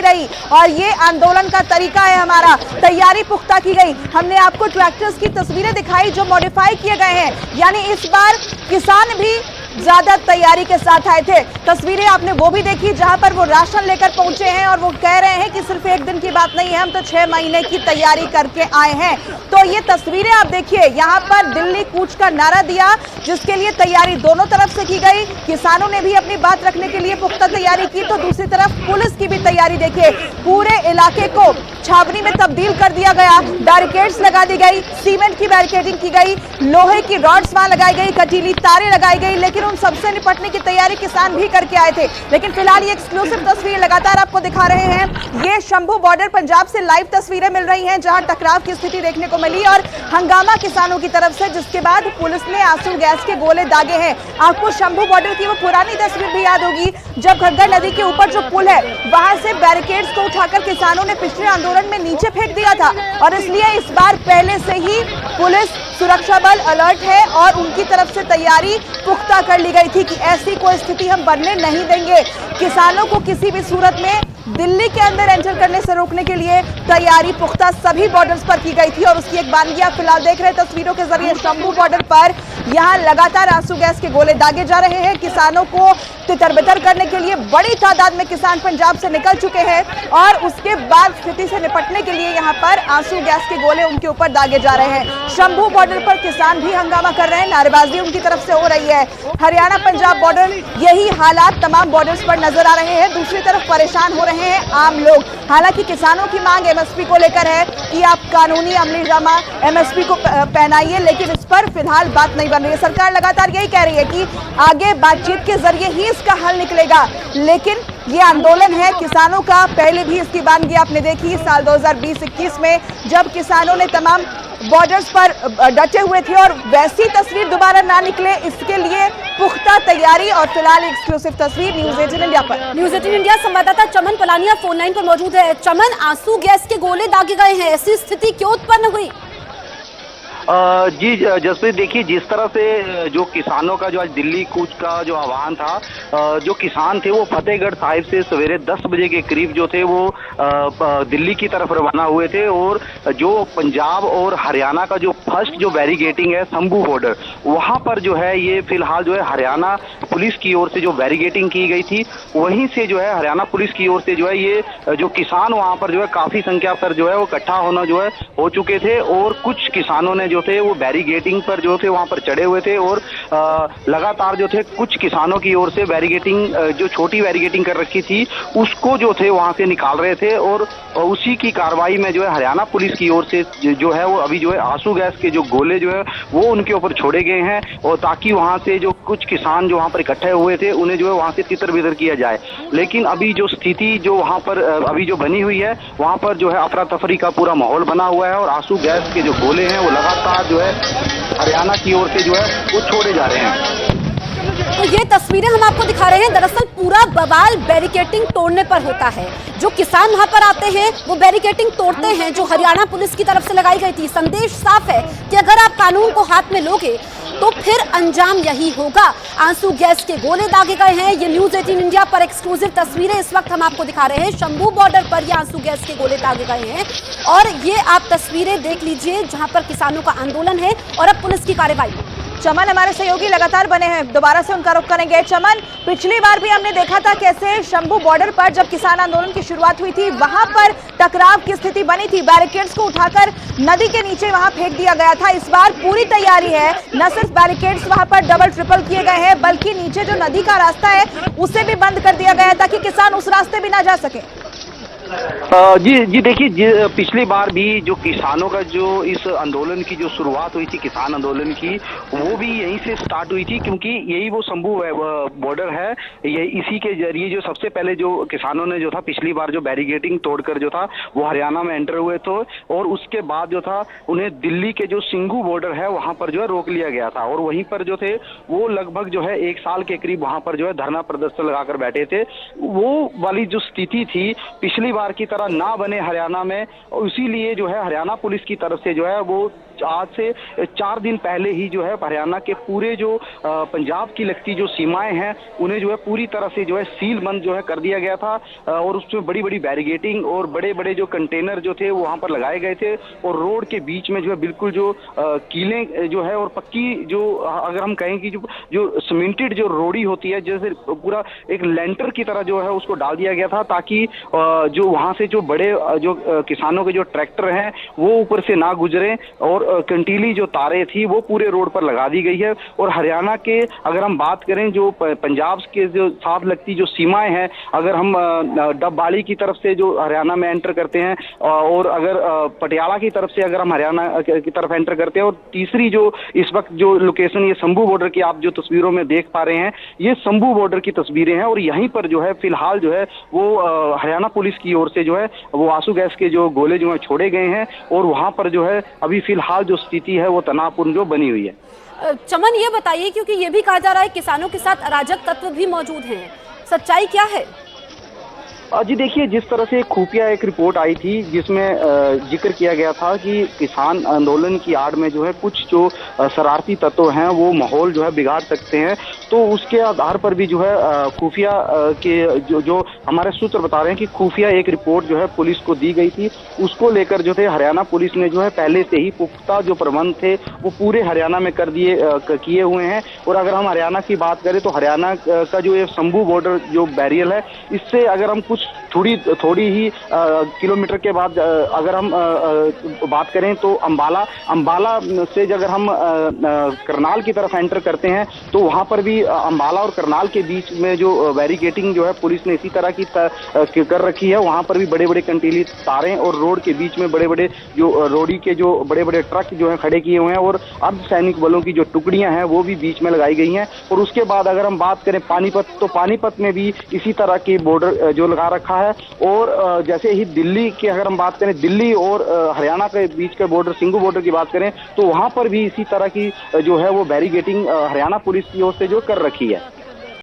गई और ये आंदोलन का तरीका है, हमारा तैयारी पुख्ता की गई। हमने आपको ट्रैक्टर्स की तस्वीरें दिखाई जो मॉडिफाई किए गए हैं, यानी इस बार किसान भी ज्यादा तैयारी के साथ आए थे। तस्वीरें आपने वो भी देखी जहां पर वो राशन लेकर पहुंचे हैं और वो कह रहे हैं कि सिर्फ एक दिन की बात नहीं है, हम तो 6 महीने की तैयारी करके आए हैं। तो ये तस्वीरें आप देखिए, यहाँ पर दिल्ली कूच का नारा दिया जिसके लिए तैयारी दोनों तरफ से की गई। किसानों ने भी अपनी बात रखने के लिए पुख्ता तैयारी की, तो दूसरी तरफ पुलिस की भी तैयारी देखिए। पूरे इलाके को छावनी में तब्दील कर दिया गया, बैरिकेड्स लगा दी गई, सीमेंट की बैरिकेडिंग की गई, लोहे की रॉड्स वहां लगाई गई, कटीली तारें लगाई गई, लेकिन उन सबसे निपटने की तैयारी किसान भी करके आए थे। लेकिन फिलहाल ये एक्सक्लूसिव तस्वीर लगातार आपको दिखा रहे हैं। ये शंभू बॉर्डर पंजाब से लाइव तस्वीरें मिल रही हैं जहां टकराव की स्थिति देखने को मिली और हंगामा किसानों की तरफ से, जिसके बाद पुलिस ने आंसू गैस के गोले दागे हैं। आपको शंभू बॉर्डर की वो पुरानी तस्वीर भी याद होगी जब घग्गर नदी के ऊपर जो पुल है वहां से बैरिकेड्स को उठाकर किसानों ने पिछले आंदोलन में नीचे फेंक दिया था और इसलिए इस बार पहले से ही पुलिस सुरक्षा बल अलर्ट है और उनकी तरफ से तैयारी पुख्ता कर ली गई थी कि ऐसी कोई स्थिति हम बनने नहीं देंगे। किसानों को किसी भी सूरत में दिल्ली के अंदर एंटर करने से रोकने के लिए तैयारी पुख्ता सभी बॉर्डर्स पर की गई थी और उसकी एक बानगी आप फिलहाल देख रहे हैं तस्वीरों के जरिए। शंभू बॉर्डर पर यहां लगातार आंसू गैस के गोले दागे जा रहे हैं। किसानों को तितर-बितर करने के लिए बड़ी तादाद में किसान पंजाब से निकल चुके हैं और उसके बाद स्थिति से निपटने के लिए यहां पर आंसू गैस के गोले उनके ऊपर दागे जा रहे हैं। शंभू बॉर्डर पर किसान भी हंगामा कर रहे हैं, नारेबाजी उनकी तरफ से हो रही है। हरियाणा पंजाब बॉर्डर, यही हालात तमाम बॉर्डर्स पर नजर आ रहे हैं। दूसरी तरफ परेशान हो रहे हैं आम लोग। हालांकि किसानों की मांग एमएसपी को लेकर है कि आप कानूनी अमलीजामा एमएसपी को पहनाइए, लेकिन इस पर फिलहाल बात नहीं बन रही है। सरकार लगातार यही कह रही है कि आगे बातचीत के जरिए ही इसका हल निकलेगा, लेकिन ये आंदोलन है किसानों का। पहले भी इसकी बानगी आपने देखी साल 2020-21 में जब किसानों ने तमाम बॉर्डर्स पर डटे हुए थे और वैसी तस्वीर दोबारा ना निकले इसके लिए पुख्ता तैयारी। और फिलहाल एक्सक्लूसिव तस्वीर न्यूज 18 इंडिया पर। न्यूज 18 इंडिया संवाददाता चमन पलानिया फोन लाइन पर मौजूद है। चमन, आंसू गैस के गोले दागे गए हैं, ऐसी स्थिति क्यों उत्पन्न हुई? जी जसप्रीत, देखिए जिस तरह से जो किसानों का जो आज दिल्ली कूच का जो आह्वान था, जो किसान थे वो फतेहगढ़ साहिब से सवेरे 10 बजे के करीब जो थे वो दिल्ली की तरफ रवाना हुए थे और जो पंजाब और हरियाणा का जो फर्स्ट जो बैरिगेटिंग है शंभू बॉर्डर, वहाँ पर जो है ये फिलहाल जो है हरियाणा पुलिस की ओर से जो बैरिगेटिंग की गई थी, वहीं से जो है हरियाणा पुलिस की ओर से जो है ये जो किसान वहाँ पर जो है काफ़ी संख्या पर जो है वो इकट्ठा होना जो है हो चुके थे और कुछ किसानों ने जो थे वो बैरिगेटिंग पर जो थे वहां पर चढ़े हुए थे और लगातार जो थे कुछ किसानों की ओर से बैरिगेटिंग जो छोटी बैरिगेटिंग कर रखी थी उसको जो थे वहां से निकाल रहे थे और उसी की कार्रवाई में जो है हरियाणा पुलिस की ओर से जो है वो अभी जो है आंसू गैस के जो गोले जो है वो उनके ऊपर छोड़े गए हैं और ताकि वहां से जो कुछ किसान जो वहां पर इकट्ठे हुए थे उन्हें जो है वहां से तितर-बितर किया जाए। लेकिन अभी जो स्थिति जो वहां पर अभी जो बनी हुई है वहां पर जो है अफरा तफरी का पूरा माहौल बना हुआ है और आंसू गैस के जो गोले हैं वो लगातार जो है हरियाणा की ओर से जो है वो छोड़े जा रहे हैं। तो ये तस्वीरें हम आपको दिखा रहे हैं, दरअसल पूरा बवाल बैरिकेटिंग तोड़ने पर होता है। जो किसान वहां पर आते हैं वो बैरिकेटिंग तोड़ते हैं जो हरियाणा पुलिस की तरफ से लगाई गई थी। संदेश साफ है कि अगर आप कानून को हाथ में लोगे तो फिर अंजाम यही होगा। आंसू गैस के गोले दागे गए हैं। ये न्यूज 18 इंडिया पर एक्सक्लूसिव तस्वीरें इस वक्त हम आपको दिखा रहे हैं। शंभू बॉर्डर पर ये आंसू गैस के गोले दागे गए हैं और ये आप तस्वीरें देख लीजिए जहां पर किसानों का आंदोलन है और अब पुलिस की कार्रवाई। चमन, हमारे सहयोगी लगातार बने हैं, दोबारा से उनका रुख करेंगे। चमन, पिछली बार भी हमने देखा था कैसे शंभू बॉर्डर पर जब किसान आंदोलन की शुरुआत हुई थी वहां पर टकराव की स्थिति बनी थी, बैरिकेड्स को उठाकर नदी के नीचे वहां फेंक दिया गया था। इस बार पूरी तैयारी है, न सिर्फ बैरिकेड्स वहां पर डबल ट्रिपल किए गए हैं बल्कि नीचे जो नदी का रास्ता है उसे भी बंद कर दिया गया है ताकि किसान उस रास्ते भी ना जा सके। जी देखिए, पिछली बार भी जो किसानों का जो इस आंदोलन की जो शुरुआत हुई थी किसान आंदोलन की, वो भी यहीं से स्टार्ट हुई थी क्योंकि यही वो शंभू बॉर्डर है। ये इसी के जरिए जो सबसे पहले जो किसानों ने जो था पिछली बार जो बैरिगेटिंग तोड़कर जो था वो हरियाणा में एंटर हुए थे और उसके बाद जो था उन्हें दिल्ली के जो सिंघू बॉर्डर है वहाँ पर जो है रोक लिया गया था और वहीं पर जो थे वो लगभग जो है 1 साल के करीब वहाँ पर जो है धरना प्रदर्शन लगाकर बैठे थे। वो वाली जो स्थिति थी पिछली बार की तरह ना बने हरियाणा में, और इसीलिए जो है हरियाणा पुलिस की तरफ से जो है वो आज से 4 दिन पहले ही जो है हरियाणा के पूरे जो पंजाब की लगती जो सीमाएं हैं उन्हें जो है पूरी तरह से जो है सील बंद जो है कर दिया गया था, और उसमें बड़ी बड़ी बैरिगेटिंग और बड़े बड़े जो कंटेनर जो थे वो वहां पर लगाए गए थे, और रोड के बीच में जो है बिल्कुल जो कीलें जो है और पक्की जो अगर हम कहें कि जो सीमेंटेड जो रोड़ी होती है जैसे पूरा एक लेंटर की तरह जो है उसको डाल दिया गया था, ताकि जो वहां से जो बड़े जो किसानों के जो ट्रैक्टर हैं वो ऊपर से ना गुजरे, और कंटीली जो तारें थी वो पूरे रोड पर लगा दी गई है। और हरियाणा के अगर हम बात करें जो पंजाब के जो साथ लगती जो सीमाएं हैं, अगर हम डबवाली की तरफ से जो हरियाणा में एंटर करते हैं, और अगर पटियाला की तरफ से अगर हम हरियाणा की तरफ एंटर करते हैं, और तीसरी जो इस वक्त जो लोकेशन ये शंभू बॉर्डर की आप जो तस्वीरों में देख पा रहे हैं, ये शंभू बॉर्डर की तस्वीरें हैं, और यहीं पर जो है फिलहाल जो है वो हरियाणा पुलिस की ओर से जो है वो आंसू गैस के जो गोले जो है छोड़े गए हैं, और वहां पर जो है अभी फिलहाल जो स्थिति है वो तनावपूर्ण जो बनी हुई है। चमन, ये बताइए, क्योंकि ये भी कहा जा रहा है किसानों के साथ अराजक तत्व भी मौजूद हैं, सच्चाई क्या है? जी देखिए, जिस तरह से खुफिया एक रिपोर्ट आई थी जिसमें जिक्र किया गया था कि किसान आंदोलन की आड़ में जो है कुछ जो शरारती तत्व हैं वो माहौल जो है बिगाड़ सकते हैं, तो उसके आधार पर भी जो है खुफिया के जो हमारे सूत्र बता रहे हैं कि खुफिया एक रिपोर्ट जो है पुलिस को दी गई थी, उसको लेकर जो थे हरियाणा पुलिस ने जो है पहले से ही पुख्ता जो प्रबंध थे वो पूरे हरियाणा में किए हुए हैं। और अगर हम हरियाणा की बात करें तो हरियाणा का जो ये शंभू बॉर्डर जो बैरियर है, इससे अगर हम थोड़ी ही किलोमीटर के बाद अगर हम बात करें तो अंबाला से अगर हम करनाल की तरफ एंटर करते हैं तो वहां पर भी अंबाला और करनाल के बीच में जो बैरिकेटिंग जो है पुलिस ने इसी तरह की कर रखी है, वहां पर भी बड़े बड़े कंटीली तारें और रोड के बीच में बड़े बड़े जो रोडी के जो बड़े बड़े ट्रक जो है खड़े किए हुए हैं, और अर्धसैनिक बलों की जो टुकड़ियां हैं वो भी बीच में लगाई गई हैं। और उसके बाद अगर हम बात करें पानीपत, तो पानीपत में भी इसी तरह की बॉर्डर जो लगा रखा है। और जैसे ही दिल्ली की अगर हम बात करें, दिल्ली और हरियाणा के बीच के बॉर्डर सिंघू बॉर्डर की बात करें तो वहां पर भी इसी तरह की जो है वो बैरिगेटिंग हरियाणा पुलिस की ओर से जो कर रखी है।